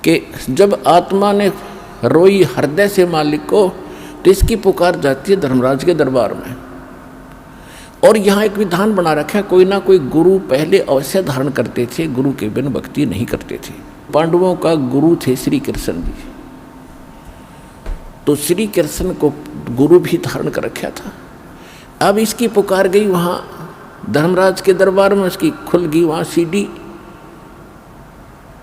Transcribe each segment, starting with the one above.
कि जब आत्मा ने रोई हृदय से मालिक को, तो इसकी पुकार जाती है धर्मराज के दरबार में। और यहाँ एक विधान बना रखा है, कोई ना कोई गुरु पहले अवश्य धारण करते थे, गुरु के बिन भक्ति नहीं करते थे। पांडवों का गुरु थे श्री कृष्ण जी, तो श्री कृष्ण को गुरु भी धारण कर रखा था। अब इसकी पुकार गई वहाँ धर्मराज के दरबार में, उसकी खुल गई वहाँ सीढ़ी।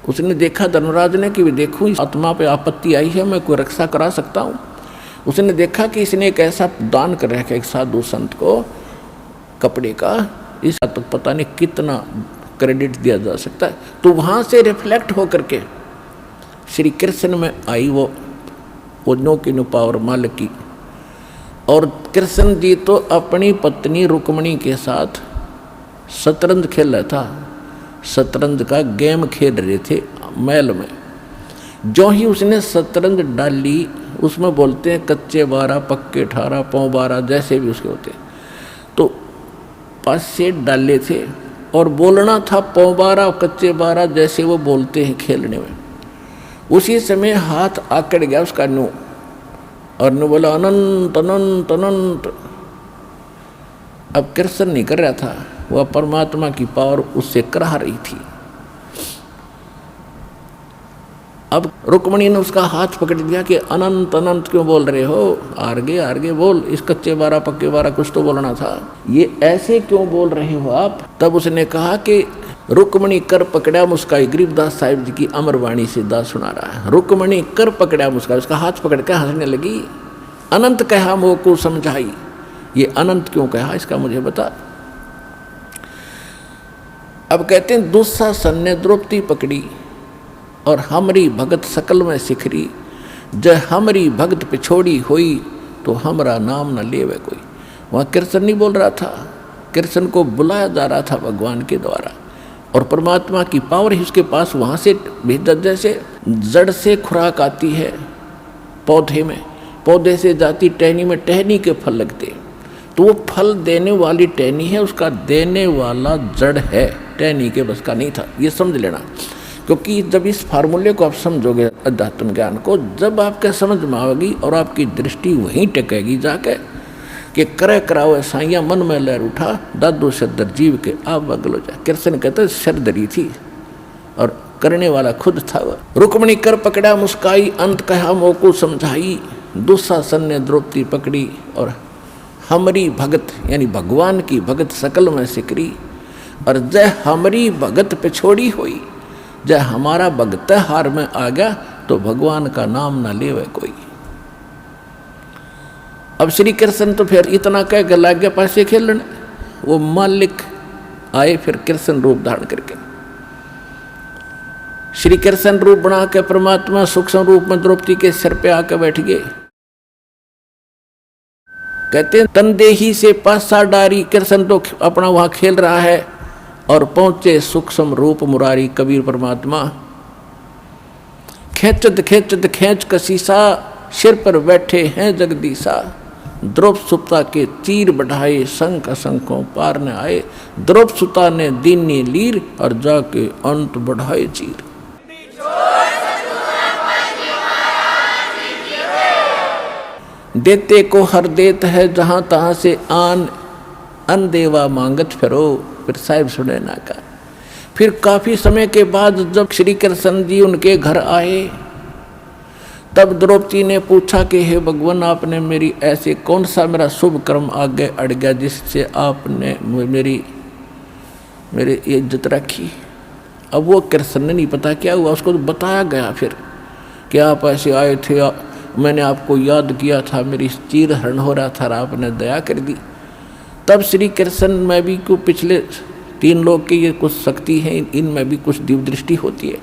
उसने देखा धर्मराज ने कि देखूं आत्मा पे आपत्ति आई है, मैं कोई रक्षा करा सकता हूँ। उसने देखा कि इसने एक ऐसा दान कर रखा एक साधु संत को कपड़े का, इस तो पता नहीं कितना क्रेडिट दिया जा सकता है। तो वहाँ से रिफ्लेक्ट होकर के श्री कृष्ण में आई वो नो की नो पावर मालिक की। और कृष्ण जी तो अपनी पत्नी रुक्मणी के साथ शतरंज खेल रहा था, शतरंज का गेम खेल रहे थे महल में। जो ही उसने शतरंज डाली, उसमें बोलते हैं कच्चे 12 पक्के 18 पौ 12 जैसे भी उसके होते, तो 5 सेट डाले थे और बोलना था पौ 12 कच्चे 12 जैसे वो बोलते हैं खेलने में। उसी समय हाथ आकड़ गया उसका नु, और नु बोला अनंत अनंत अनंत। अब कृष्ण नहीं कर रहा था, वह परमात्मा की पावर उससे करा रही थी। अब रुक्मणी ने उसका हाथ पकड़ दिया कि अनंत अनंत क्यों बोल रहे हो, आगे आगे बोल, इस कच्चे 12 पक्के 12 कुछ तो बोलना था, ये ऐसे क्यों बोल रहे हो आप। तब उसने कहा कि रुक्मणी कर पकड़ा मुस्काई, गरीबदास साहिब जी की अमरवाणी से दास सुना रहा है। रुक्मणी कर पकड़ा मुस्काई, उसका हाथ पकड़ कर हंसने लगी। अनंत कहा मोह को समझाई, ये अनंत क्यों कहा इसका मुझे बता। अब कहते हैं दुस्शासन ने द्रौपदी पकड़ी और हमरी भगत सकल में सिखरी, जय हमरी भगत पिछोड़ी हुई तो हमरा नाम न लेवे कोई। वहाँ कृष्ण नहीं बोल रहा था, कृष्ण को बुलाया जा रहा था भगवान के द्वारा, और परमात्मा की पावर ही उसके पास वहाँ से भेज। जैसे जड़ से खुराक आती है पौधे में, पौधे से जाती टहनी में, टहनी के फल लगते, तो वो फल देने वाली टहनी है, उसका देने वाला जड़ है, टहनी के बस का नहीं था, ये समझ लेना। क्योंकि जब इस फार्मूले को आप समझोगे अध्यात्म ज्ञान को, जब आपके समझ में आएगी और आपकी दृष्टि वहीं टेकेगी जाके कि करे कराओ साइया मन में लहर उठा, दादू सदर जीव के आप बगल हो जाए। कृष्ण कहते सर धरी थी और करने वाला खुद था वह। रुक्मणी कर पकड़ा मुस्काई, अंत कहा मोह को समझाई, दुस्शासन ने द्रौपदी पकड़ी और हमरी भगत यानी भगवान की भगत सकल में सिकरी, और जय हमरी भगत पे छोड़ी हुई, जय हमारा भगत हार में आ गया तो भगवान का नाम ना लेवे कोई। अब श्री कृष्ण तो फिर इतना कह के लग गया पासे खेलने, वो मालिक आए फिर कृष्ण रूप धारण करके, श्री कृष्ण रूप बना के परमात्मा सूक्ष्म रूप में द्रौपदी के सिर पे आकर बैठ गए। कहते हैं तनदेही से पासा डारी, कृष्ण तो अपना वहां खेल रहा है और पहुंचे सूक्ष्म रूप मुरारी कबीर परमात्मा। खेचत खेचत खेच कसीसा, सिर पर बैठे हैं जगदीशा, द्रौप सुता के तीर बढ़ाए, शंख शंखों पार न आए, द्रौप सुता ने दीनी लीर और जाके अंत बढ़ाए चीर। देते को हर देत है जहां तहां से आन, अनदेवा मांगत फिरो, फिर साहिब सुने ना का। फिर काफी समय के बाद जब श्री कृष्ण जी उनके घर आए, तब द्रौपदी ने पूछा कि हे भगवान, आपने मेरी ऐसे कौन सा मेरा शुभ कर्म आगे अड़ गया जिससे आपने मेरी इज्जत रखी। अब वो कृष्ण ने नहीं पता क्या हुआ, उसको तो बताया गया फिर कि आप ऐसे आए थे, मैंने आपको याद किया था, मेरी चीर हरण हो रहा था, आपने दया कर दी। तब श्री कृष्ण में भी को पिछले 3 लोग की ये कुछ शक्ति है, इनमें भी कुछ दिव्य दृष्टि होती है।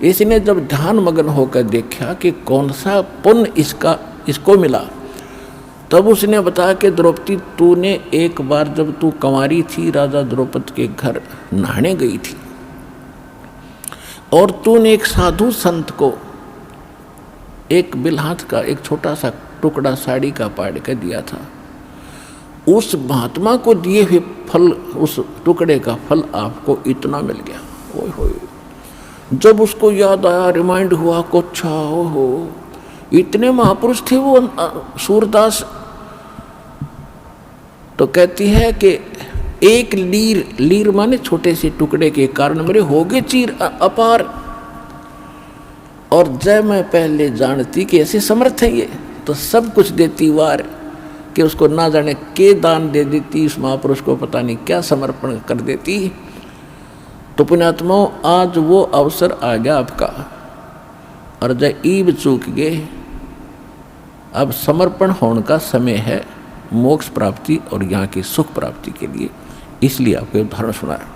इसने जब ध्यान मग्न होकर देखा कि कौन सा पुण्य इसको मिला, तब उसने बताया कि द्रौपदी, तूने एक बार जब तू कंवारी थी राजा द्रौपद के घर नहाने गई थी, और तूने एक साधु संत को एक बिलहात का एक छोटा सा टुकड़ा साड़ी का पाड़ के दिया था, उस महात्मा को दिए हुए फल, उस टुकड़े का फल आपको इतना मिल गया। ओए होए, जब उसको याद आया, रिमाइंड हुआ को अच्छा ओहो इतने महापुरुष थे वो सूरदास, तो कहती है कि एक लीर माने छोटे से टुकड़े के कारण मेरे हो गए चीर अपार, और जय मैं पहले जानती कि ऐसे समर्थ है ये, तो सब कुछ देती वार, कि उसको ना जाने के दान दे देती, उस महापुरुष को पता नहीं क्या समर्पण कर देती। तो पुण्यात्माओं आज वो अवसर आ गया आपका, और जय ईब चूक गए, अब समर्पण होने का समय है मोक्ष प्राप्ति और यहाँ की सुख प्राप्ति के लिए। इसलिए आपको उदाहरण सुना है।